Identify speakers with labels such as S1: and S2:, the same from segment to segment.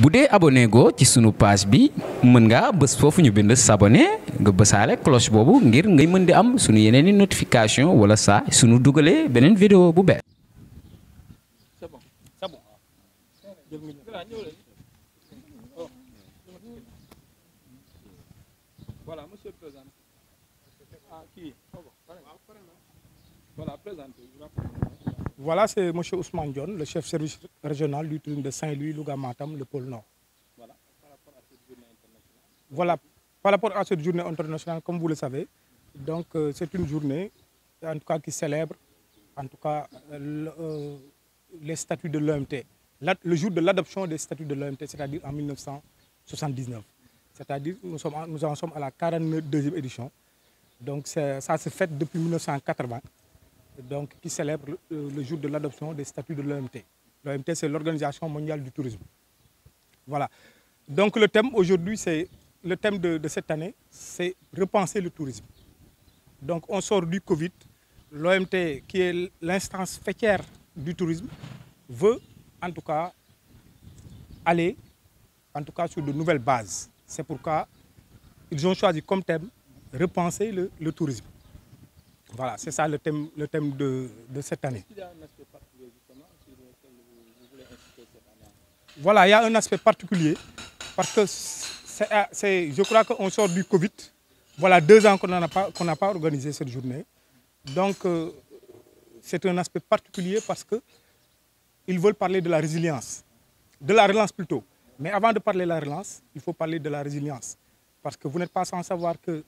S1: bu dee abonné go ci sunu page bi mën ngaa bës foofu ñu bind s'abonner nga bësaale cloche boobu ngir ngay mën di am sunu yeneen i notification wala saa sunu dugalee beneen vidéo bu bees.
S2: Voilà, monsieur le président. Voilà, c'est M. Ousmane Dione, le chef service régional du tourisme de Saint-Louis, Louga, Matam, le pôle Nord. Voilà, par rapport à cette journée internationale, comme vous le savez, donc c'est une journée, en tout cas, qui célèbre, en tout cas, les statuts de l'OMT. Le jour de l'adoption des statuts de l'OMT, c'est-à-dire en 1979. C'est-à-dire nous en sommes à la 42e édition. Donc ça se fête depuis 1980, donc, qui célèbre le jour de l'adoption des statuts de l'OMT. L'OMT, c'est l'Organisation mondiale du tourisme. Voilà. Donc le thème aujourd'hui, le thème de cette année, c'est repenser le tourisme. Donc on sort du Covid. L'OMT, qui est l'instance faîtière du tourisme, veut en tout cas aller en tout cas sur de nouvelles bases. C'est pourquoi ils ont choisi comme thème repenser le tourisme. Voilà, c'est ça le thème de cette année. Est-ce qu'il y a un aspect particulier justement sur lequel vous voulez insister cette année? Voilà, il y a un aspect particulier parce que je crois qu'on sort du Covid. Voilà 2 ans qu'on n'a pas organisé cette journée. Donc c'est un aspect particulier parce qu'ils veulent parler de la résilience, de la relance plutôt. Mais avant de parler de la relance, il faut parler de la résilience. Parce que vous n'êtes pas sans savoir que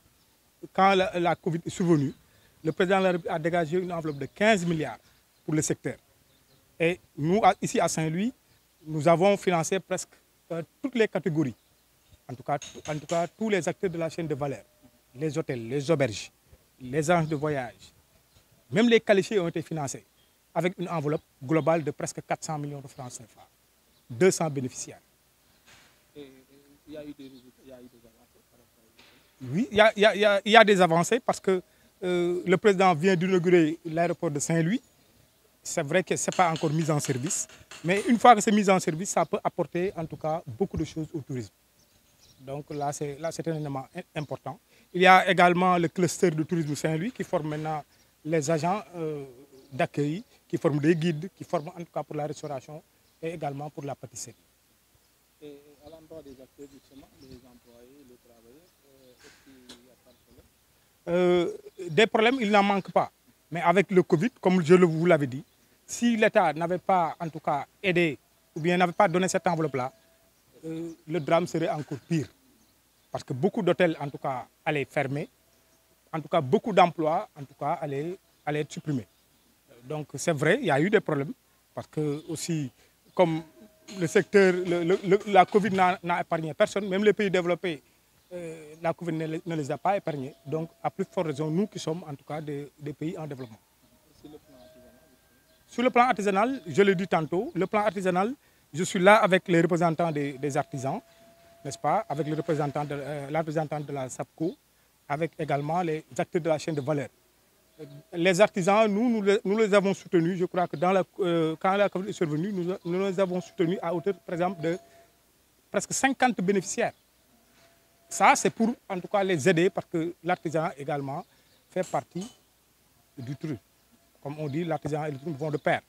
S2: quand la Covid est survenue, le président de la République a dégagé une enveloppe de 15 milliards pour le secteur. Et nous, ici à Saint-Louis, nous avons financé presque toutes les catégories. En tout cas, tous les acteurs de la chaîne de valeur. Les hôtels, les auberges, les agences de voyage. Même les qualifiés ont été financés avec une enveloppe globale de presque 400 millions de francs CFA. 200 bénéficiaires. Et il y a eu des résultats, il y a eu des avancées par rapport à... Oui, il y a des avancées parce que le président vient d'inaugurer l'aéroport de Saint-Louis. C'est vrai que ce n'est pas encore mis en service. Mais une fois que c'est mis en service, ça peut apporter en tout cas beaucoup de choses au tourisme. Donc là, c'est un élément important. Il y a également le cluster de tourisme Saint-Louis qui forme maintenant les agents d'accueil, qui forment des guides, qui forment en tout cas pour la restauration et également pour la pâtisserie. Et à l'endroit des acteurs, justement, les employés, les travailleurs, est-ce qu'il n'y a pas de problème? Des problèmes, il n'en manque pas. Mais avec le Covid, comme je vous l'avais dit, si l'État n'avait pas en tout cas aidé ou bien n'avait pas donné cette enveloppe-là, le drame serait encore pire. Parce que beaucoup d'hôtels, en tout cas, allaient fermer. En tout cas, beaucoup d'emplois, en tout cas, allaient être supprimés. Donc c'est vrai, il y a eu des problèmes. Parce que aussi, comme le secteur, la Covid n'a épargné personne, même les pays développés, la Covid ne les a pas épargnés. Donc, à plus forte raison, nous qui sommes en tout cas des pays en développement. Sur le plan artisanal, je l'ai dit tantôt, le plan artisanal, je suis là avec les représentants des artisans, n'est-ce pas, avec le représentant de la SAPCO, avec également les acteurs de la chaîne de valeur. Les artisans, nous les avons soutenus. Je crois que quand la Covid est survenue, nous les avons soutenus à hauteur, par exemple, de presque 50 bénéficiaires. Ça, c'est pour, en tout cas, les aider parce que l'artisanat également fait partie du tourisme. Comme on dit, l'artisanat et le tourisme vont de pair.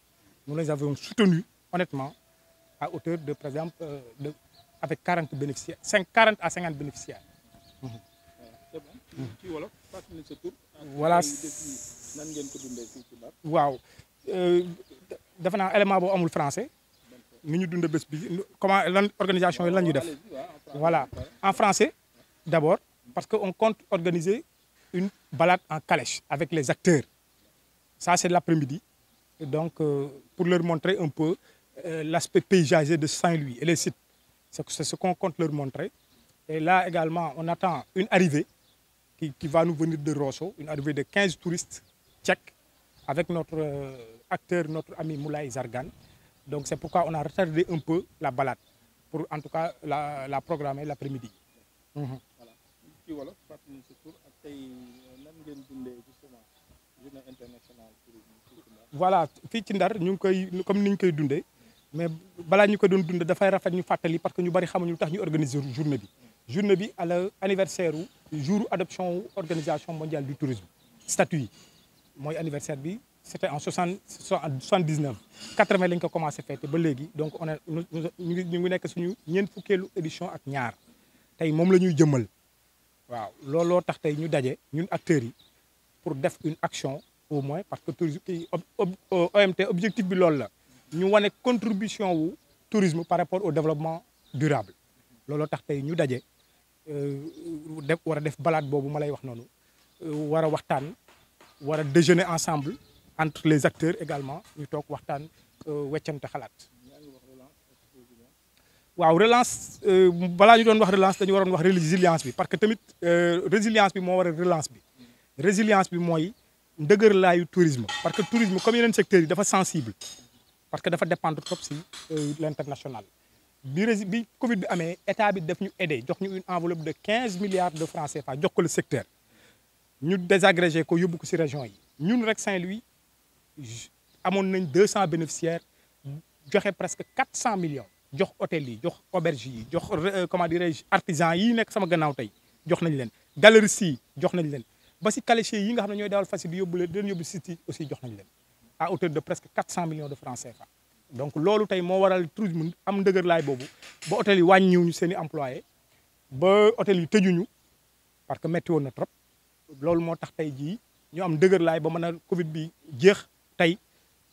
S2: Nous les avons soutenus, honnêtement, à hauteur de, par exemple, avec 40 bénéficiaires, 40 à 50 bénéficiaires. C'est bon. Voilà. Waaw dafa naa élément boobu amul français ni ñu dund bés bi comment l'organisation yi lan ñu def voilà en français d'abord parce qu'on compte organiser une balade en calèche avec les acteurs. Ça c'est l'après-midi donc pour leur montrer un peu l'aspect paysager de Saint-Louis et les sites. C'est ce qu'on compte leur montrer. Et là également on attend une arrivée qui va nous venir de Rosso, une arrivée de 15 touristes tchèques avec notre acteur, notre ami Moulay Zargan. Donc c'est pourquoi on a retardé un peu la balade, pour en tout cas la programmer l'après-midi. Voilà, fii ci Ndar ñu ngi koy comme ni ñu koy dundee mais balaa ñu ko doon dund dafay rafet ñu fàttali parce que ñu bari xamuñu lu tax ñu organiser journée bi. journée bi à l'anniversaire jour adoption organisation mondiale du tourisme statut yi mooy anniversaire bi c'était en 79 80 lañ ko commencé fêter ba léegi donc on est ñu ngi nekk suñu ñeent fukkeelu édition ak ñaar tey moom la ñuy jëmmal waaw looloo tax tey ñu daje ñun acteurs yi pour def une action au moins parce que tourisme OMT objectif bi loolu la ñu wane contribution wu tourisme par rapport au développement durable looloo tax tey ñu daje war a def balade boobu ma lay wax noonu war a waxtaan war a déjeuner ensemble entre les acteurs également ñu toog waxtaan weccante xalaat. waaw relance balaa ñu doon wax relance dañu waroon wax résilience bi parce que tamit résilience bi moo war a relance bi résilience bi mooy ndëgër laayu tourisme parce que tourisme comme yeneen secteurs yi dafa sensible parce que dafa dépendre trop si l'international. bi Covid bi amee état bi daf ñu aidé jox ñu une enveloppe de 15 milliards de francs CFA jox ko le secteur ñu désagrégé ko yóbbu ko ci région yi ñun rek Saint-Louis amoon nañ 200 bénéficiaires joxe presque 400 millions jox hôtel yi jox auberge yi jox comment dirais-je artisans yi nekk sama gannaaw tey jox nañ leen galeristes yi jox nañ leen ba ci calechiers yi nga xam ne ñooy dawal facile yóbbu leen den yóbbu site yi aussi jox nañ leen à hauteur de presque 400 millions de francs CFA. donc loolu tey moo waral tourisme am ndëgër laay boobu ba hôtel yi wàññiwuñu seen i employés ba hôtel yi tëjuñu parce que métti woon na trop loolu moo tax tey jii ñu am ndëgër laay ba mën a Covid bi jeex tey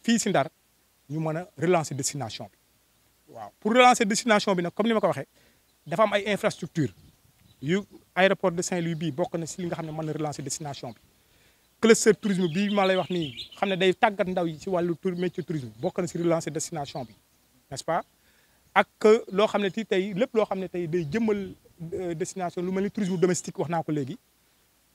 S2: fii si Ndar ñu mën a relancer destination bi waaw. pour relancer destination bi nag comme ni ma ko waxee dafa am ay infrastructures yu aéroport de Saint-Louis bii bokk na si li nga xam ne mën na relancer destination bi. cluster tourisme bii ma lay wax nii xam ne day tàggat ndaw yi ci wàllu métier tourisme bokk na ci relancer destination bi n'est-ce pas ak loo xam ne tey lépp loo xam ne tey day jëmmal destination lu mel ni tourisme domestique wax naa ko léegi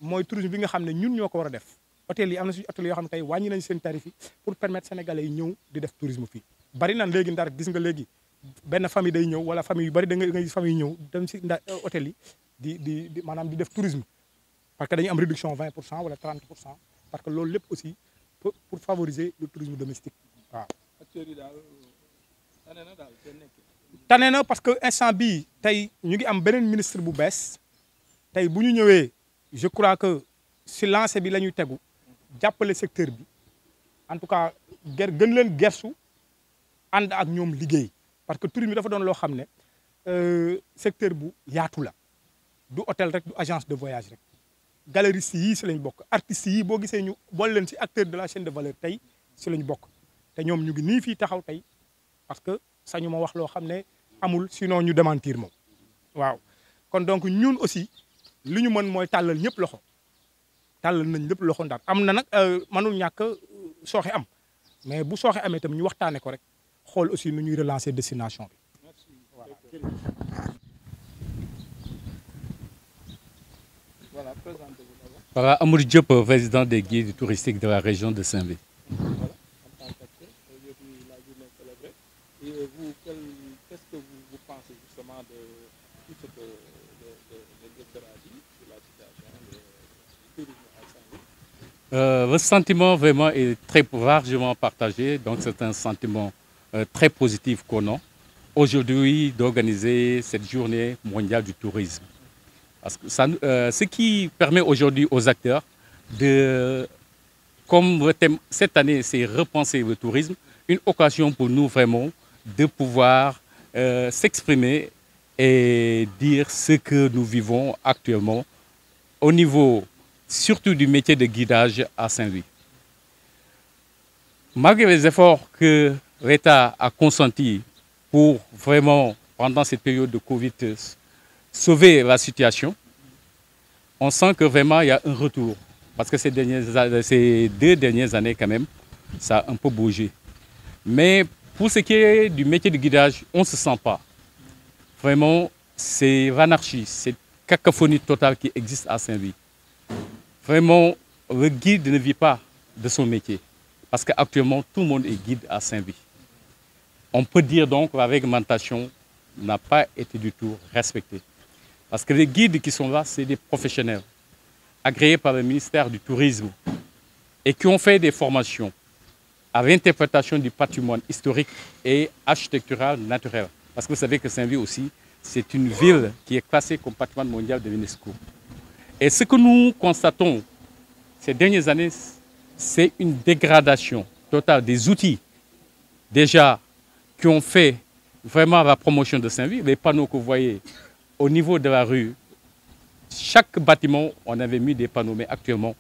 S2: mooy tourisme bi nga xam ne ñun ñoo ko war a def hôtel yi am na suñu hôtel yoo xam ne tey wàññi nañ seen tarif yi pour permettre sénégalais yi ñëw di def tourisme fii bari na léegi Ndar gis nga léegi benn famille day ñëw wala famille yu bari da nga gis famille ñëw dem ci Ndar hôtel yi di maanaam di def tourisme parce que dañu am réduction 20% wala 30% parce que loolu lépp aussi pour favoriser le tourisme domestique waaw. acteurs yi daal tane na daal tane na parce que instant bii tey ñu ngi am beneen ministre bu bees tey bu ñu ñëwee je crois que si lancé bi la ñuy tegu jàppale secteur bi en tout cas gën leen gersu ànd ak ñoom liggéey parce que tourisme bi dafa doon loo xam ne secteur bu yaatu la du hôtel rek du agence de voyage rek. galeristes yii si lañ bokk artistes yii boo gisee ñu boole leen si acteur de la chaîne de valeur tey si lañ bokk te ñoom ñu ngi nii fii taxaw tey parce que sañu ma wax loo xam ne amul sinon ñu démentir moom waaw. kon donc ñun aussi li ñu mën mooy tàllal ñëpp loxo tàllal nañ lépp loxo Ndar am na nag mënul ñàkk sooxe am mais bu sooxe amee itam ñu waxtaanee ko rek xool aussi nu ñuy relancer destination bi voilà.
S3: Voilà, Amadou Diop, président des guides touristiques de la région de Saint-Louis.
S4: Voilà, en tant qu'acteur, aujourd'hui la journée est célébrée. Et vous, qu'est-ce que vous pensez justement de tout ce que le directeur a dit sur la situation du tourisme à Saint-Louis?
S3: Le sentiment vraiment est très largement partagé, donc c'est un sentiment très positif qu'on a aujourd'hui d'organiser cette journée mondiale du tourisme. Parce que ça, ce qui permet aujourd'hui aux acteurs de, comme le thème cette année, c'est repenser le tourisme, une occasion pour nous vraiment de pouvoir s'exprimer et dire ce que nous vivons actuellement au niveau surtout du métier de guidage à Saint-Louis. Malgré les efforts que l'État a consentis pour vraiment, pendant cette période de Covid, sauver la situation, on sent que vraiment il y a un retour. Parce que ces 2 dernières années, quand même, ça a un peu bougé. Mais pour ce qui est du métier de guidage, on ne se sent pas. Vraiment, c'est l'anarchie, c'est cacophonie totale qui existe à Saint-Louis. Vraiment, le guide ne vit pas de son métier. Parce qu'actuellement, tout le monde est guide à Saint-Louis. On peut dire donc que la réglementation n'a pas été du tout respectée. Parce que les guides qui sont là, c'est des professionnels agréés par le ministère du Tourisme et qui ont fait des formations à l'interprétation du patrimoine historique et architectural naturel. Parce que vous savez que Saint-Louis aussi, c'est une ville qui est classée comme patrimoine mondial de l'UNESCO. Et ce que nous constatons ces dernières années, c'est une dégradation totale des outils déjà qui ont fait vraiment la promotion de Saint-Louis. Les panneaux que vous voyez au niveau de la rue, chaque bâtiment, on avait mis des panneaux, mais actuellement,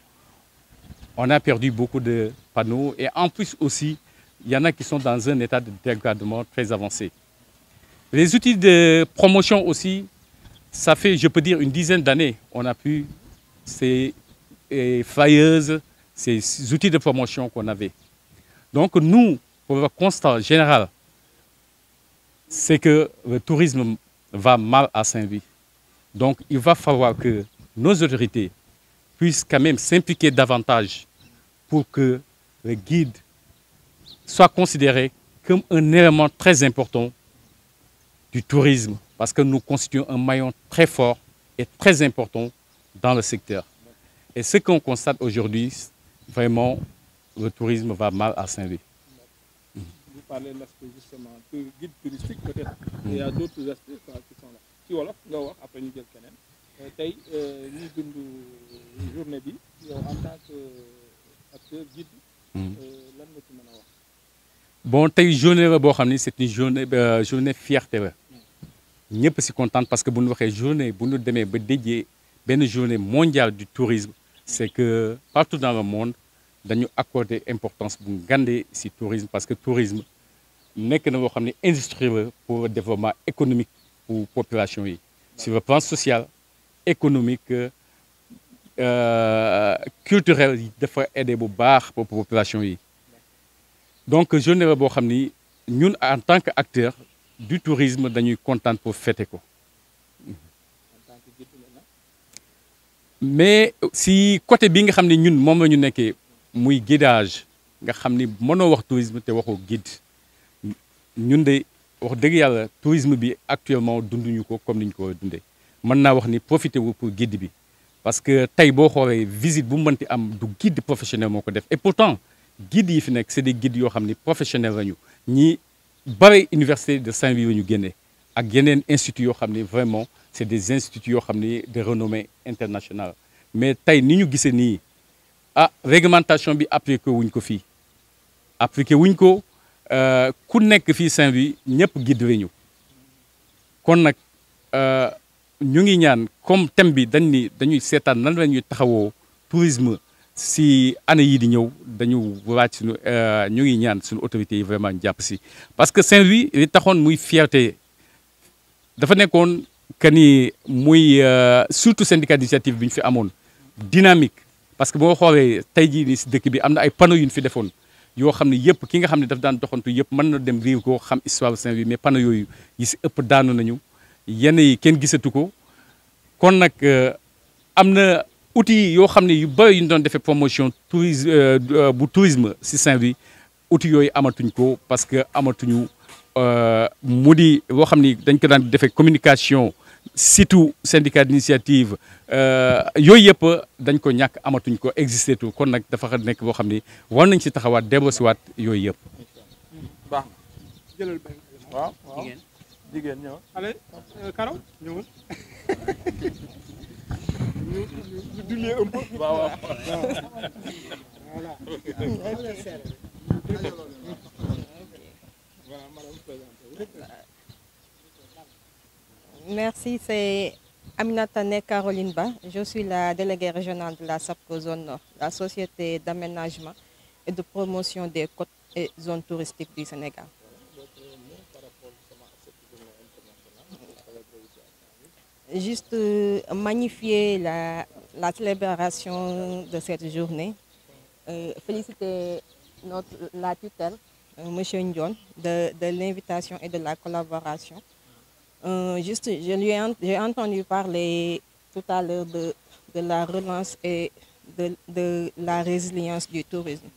S3: on a perdu beaucoup de panneaux. Et en plus aussi, il y en a qui sont dans un état de dégradement très avancé. Les outils de promotion aussi, ça fait, je peux dire, une dizaine d'années, on a pu ces flyers, ces outils de promotion qu'on avait. Donc nous, pour le constat général, c'est que le tourisme va mal à Saint-Louis. Donc il va falloir que nos autorités puissent quand même s'impliquer davantage pour que le guide soit considéré comme un élément très important du tourisme, parce que nous constituons un maillon très fort et très important dans le secteur. Et ce qu'on constate aujourd'hui, vraiment, le tourisme va mal à Saint-Louis.
S4: Vous parlez de l'aspect justement de guide touristique peut-être. Il y a d'autres aspects qui sont là. Si wolof nga wax après ñu jël keneen tey ñu dund journée bi yow en tant que acteur guide lan nga ci mën a wax.
S3: Bon tey journée la boo xam ni c'est une journée fierté la ñëpp si kontaan parce que bu ñu waxee journée bu ñu demee ba dédié benn journée mondiale du tourisme, c'est que partout dans le monde dañu accorder importance bu ngande si tourisme parce que tourisme nekk na loo xam ne industrie la pour le développement économique pour population yi sur le plan social, économique, culturel yi dafa aider bu baax pour population yi. Donc journée la boo xam ni ñun en tant que acteur du tourisme dañuy kontaan pour fêter ko. Mais si côté bi nga xam ne ñun moom la ñu nekkee muy guidage nga xam ni mënoo wax tourisme te waxoo guide ñun de wax dëgg yàlla tourisme bi actuellement dunduñu ko comme ni ñu ko dundee mën naa wax ni profité wu pour guide bi parce que tey boo xoolee visite bu mënti am du guide professionnel moo ko def et pourtant guide yi fi nekk c'est des guides yoo xam ni professionnel lañu ñi bare université de Saint-Louis la ñu génnee ak yeneen instituts yoo xam ni vraiment c'est des instituts yoo xam ni de renommée internationale mais tey ni ñu gisee nii réglementation bi appliqué wuñ ko fii appliqué wuñ ko ku nekk fii Saint-Louis ñëpp guide lañu kon nag ñu ngi ñaan comme thème bi dañuy seetaan nan la ñuy taxawoo tourisme si année yii di ñëw dañu laaj suñu ñu ngi ñaan suñu autorités yi vraiment jàpp si parce que Saint-Louis li taxoon muy fierté dafa nekkoon que ni muy surtout syndicat d'initiative bi ñu fi amoon dynamique parce que boo xoolee tey jii nii si dëkk bi am na ay panneaux yu ñu fi defoon yoo xam ne yëpp ki nga xam ne daf daan doxantu yëpp mën na dem riir ko xam histoire Saint-Louis mais panneaux yooyu yi si ëpp daanu nañu yenn yi kenn gisatu ko kon nag am na outils yoo xam ne yu bëri yu ñu doon defee promotion tourisme si Saint-Louis outils yooyu amatuñ ko parce que amatuñu mu di loo xam ni dañ ko daan defee communication surtout syndicat d'initiative yooyu yëpp dañ ko ñàkk amatuñ ko existé tout kon nag dafa nekk boo xam ni war nañ si taxawaat delloosiwaat yooyu yëpp.
S4: baax na jëlal benn waaw jigéen ñëw allez Karo ñëwul ñu duller un peu waaw voilà
S5: Merci, c'est Aminata Nek Caroline Ba. Je suis la déléguée régionale de la SAPCO Zone Nord, la société d'aménagement et de promotion des côtes et zones touristiques du Sénégal. Juste magnifier la célébration de cette journée, féliciter la tutelle, M. Ndion, de l'invitation et de la collaboration. J'ai entendu parler tout à l'heure de la relance et de la résilience du tourisme.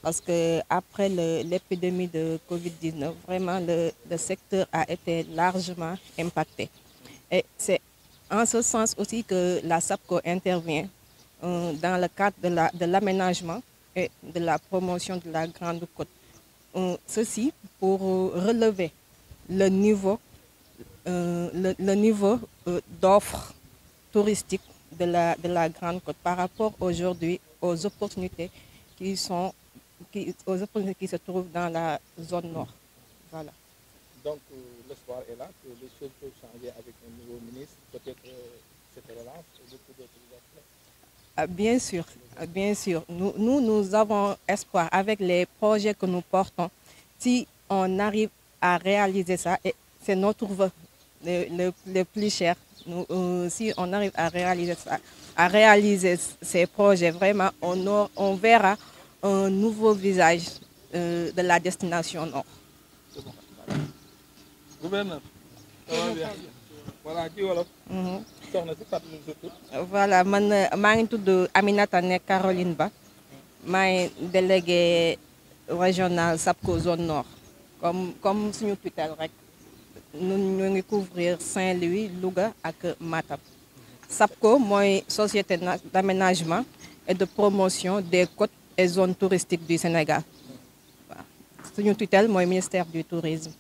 S5: Parce qu'après l'épidémie de Covid-19, vraiment le secteur a été largement impacté. Et c'est en ce sens aussi que la SAPCO intervient dans le cadre de l'aménagement et de la promotion de la Grande Côte. ceci pour relever le niveau, le niveau d'offre touristique de la Grande Côte par rapport aujourd'hui aux opportunités qui se trouvent dans la zone nord. Voilà.
S4: Donc l'espoir est là que les choses peuvent changer avec un nouveau ministre, peut-être cette relance et beaucoup d'autres aspects.
S5: Bien sûr, bien sûr. Nous avons espoir avec les projets que nous portons. Si on arrive à réaliser ça, et c'est notre vœu le plus cher. Si on arrive à réaliser ça, à réaliser ces projets, vraiment, on verra un nouveau visage de la destination nord.
S4: Gouverneur, ça va bien. Voilà, qui wolof. Soxna si fàttali surtout.
S5: Voilà, man maa ngi tudd Aminata nekk Caroline Ba maay délégué régional SAPCO zone nord comme suñu tutelle rek ñun ñu ngi couvrir Saint-Louis, Louga ak Matam. SAPCO mooy société d'aménagement et de promotion des côtes et zones touristiques du Sénégal. Waaw suñu tutelle mooy ministère du tourisme.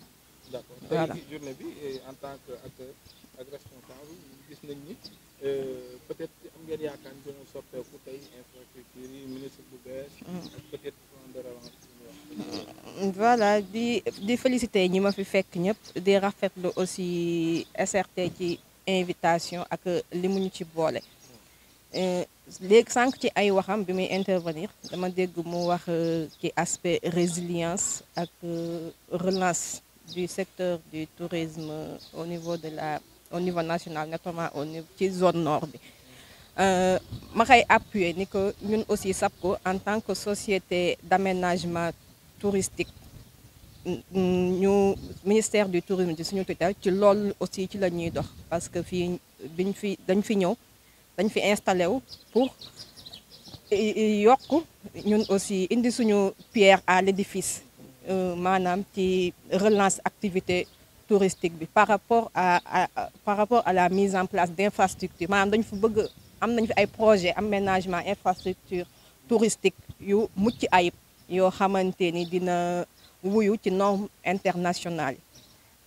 S4: D'accord.
S5: Voilà.
S4: Tey journée bi en tant que acteur ak responsable gis nañ ni peut-être am ngeen yaakaar ni dina soppeeku tey infrastructure yi ministre bu bees ak peut-être plan de relance bi ñu wax.
S5: Voilà di féliciter ñi ma fi fekk ñëpp di rafetlu aussi SRT ci invitation ak li mu ñu ci boole. Léegi sànq ci ay waxam bi muy intervenir dama dégg mu wax ci aspect résilience ak relance du secteur du tourisme au niveau national, notamment au niveau ci zone nord bi. Ma koy appuyer ni que ñun aussi SAPCO en tant que société d'aménagement touristique ñu ministère du tourisme di suñu tutelle ci loolu aussi ci la ñuy dox parce que fii dañ fi ñëw dañ fi installé wu pour yokk ñun aussi indi suñu pierre à l'édifice maanaam ci relance activité touristique bi par rapport à la mise en place d'infrastructures maanaam dañu fa bëgg am nañu fi ay projet aménagement infrastructure touristique yu mucc ayib yoo xamante ni dina wuyu ci normes internationales yi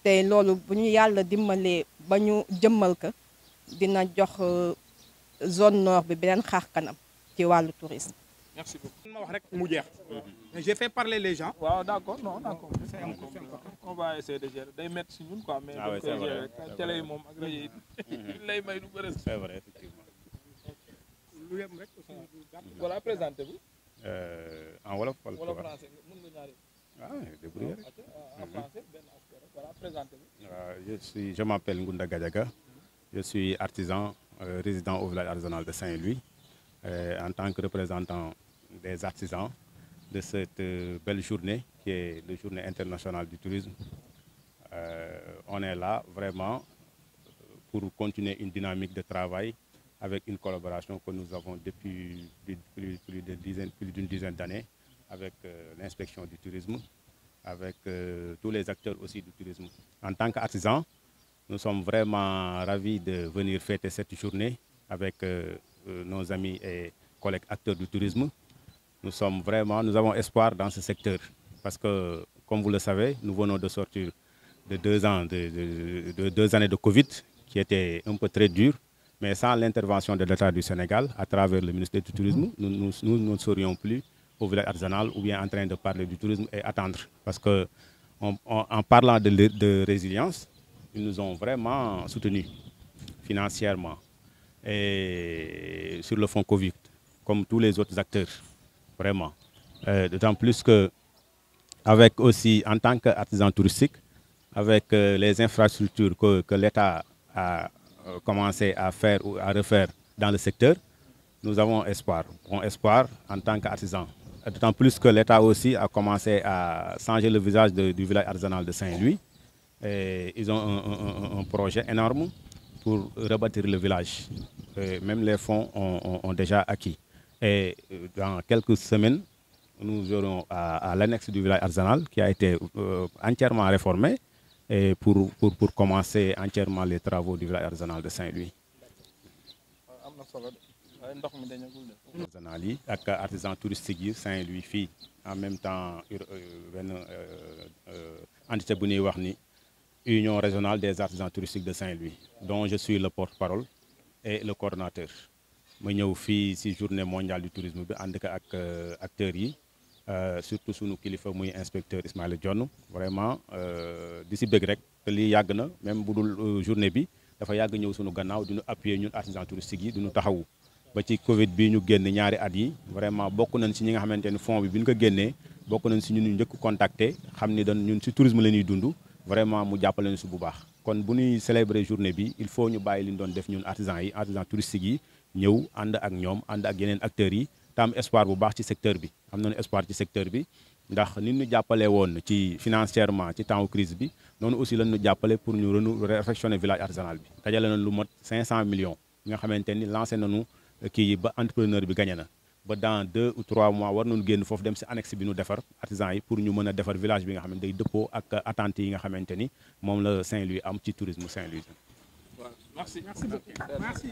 S5: te loolu bu ñu yàlla dimbalee ba ñu jëmmal ko dina jox zone nord bi beneen xar kanam ci wàllu tourisme.
S4: Merci beaucoup.
S2: ma wax rek mu jeex. j'ai fait parler les gens.
S4: waaw d'accord non d'accord c'est important. On va essayer de gérer day métti si ñun quoi mais dañ koy gérer télé yi moom ak rajo yi lay may lu bëri.
S6: C'est vrai, effectivement.
S2: lu yem rek aussi lu gàtt.
S4: Voilà, présentez-vous.
S6: En wolof wala
S4: Wala français mën nga ñaari.
S6: ah débrouillé rek.
S4: En français benn aspect rek. Voilà, présentez-vous.
S6: Je m'appelle Ngunda Gadiaga. Je suis artisan résident au village artisanal de Saint-Louis. En tant que représentant des artisans de cette belle journée qui est la journée internationale du tourisme. On est là vraiment pour continuer une dynamique de travail avec une collaboration que nous avons depuis plus d'une dizaine d'années avec l'inspection du tourisme, avec tous les acteurs aussi du tourisme. En tant qu'artisans, nous sommes vraiment ravis de venir fêter cette journée avec nos amis et collègues acteurs du tourisme. Nous avons espoir dans ce secteur parce que, comme vous le savez, nous venons de sortir de 2 ans, de 2 années de Covid qui étaient un peu très dures, mais sans l'intervention de l'État du Sénégal à travers le ministère du Tourisme, nous ne serions plus au village artisanal ou bien en train de parler du tourisme et attendre. Parce que en parlant de résilience, ils nous ont vraiment soutenus financièrement et sur le fonds Covid, comme tous les autres acteurs, vraiment. D'autant plus que, avec aussi, en tant qu'artisan touristique, avec les infrastructures que l'État a commencé à faire ou à refaire dans le secteur, nous avons espoir, bon espoir en tant qu'artisan. D'autant plus que l'État aussi a commencé à changer le visage du village artisanal de Saint-Louis. Ils ont un projet énorme pour rebâtir le village. Même les fonds ont déjà acquis. Et dans quelques semaines, nous aurons à l'annexe du village artisanal qui a été entièrement réformé et pour commencer entièrement les travaux du village artisanal de Saint-Louis. artisanal yi ak artisan touristique yi Saint-Louis fii en même temps benn entité bu ñuy wax ni Union régionale des artisans touristiques de Saint-Louis dont je suis le porte-parole et le coordonnateur ma ñëw fii ci journée mondiale du tourisme bi ànd ak acteurs yi surtout sunu kilifa muy inspecteur Ismaïla Dione vraiment di ci bëgg rek te lii yàgg na même bu dul journée bi dafa yàgg ñëw sunu gannaaw di ñu appuyer ñun artisans touristiques yi di ñu taxawu ba ci Covid bi ñu génn ñaari at yi vraiment bokk nañ ci ñi nga xamante ni fond bi ñu ko génnee bokk nañ ci ñun ñu njëkk contacter xam ni dañ ñun ci tourisme la ñuy dund vraiment mu jàppale ñu ci bu baax. kon bu ñuy célébrer journée bi il faut ñu bàyyi li ñu doon def ñun artisans touristiques yi ñëw ànd ak ñoom ànd ak yeneen acteurs yi te am espoir bu baax ci secteur bi am nañu espoir ci secteur bi ndax nit ñu jàppale woon ci financièrement ci temps crise bi noonu aussi lañ ñu jàppale pour ñu réfectionner village artisanal bi dajale nañ lu mot 500 millions nga xamante ni lancé nañu kii ba entrepreneur bi gagné na ba dans 2 ou 3 mois war nañu génn foofu dem ci annexe bi ñu defar artisans yi pour ñu mën a defar village bi nga xamante day dëppoo ak attentes yi nga xamante ni moom la Saint-Louis am ci tourisme Saint-Louis.
S2: Merci beaucoup. Merci.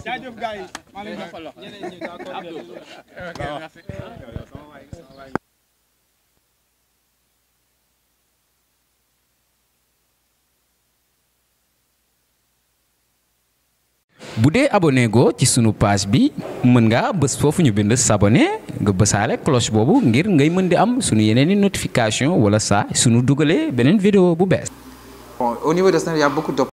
S2: jaajëf gars yi.
S1: bu dee abonné go ci sunu page bi mën nga bës foofu ñu bind s'abonner nga bësaale cloche boobu ngir ngay mën di am sunu yeneeni notification wala saa sunu dugalee beneen vidéo bu bees.
S7: Bon, au niveau de Saint-Louis, il y a beaucoup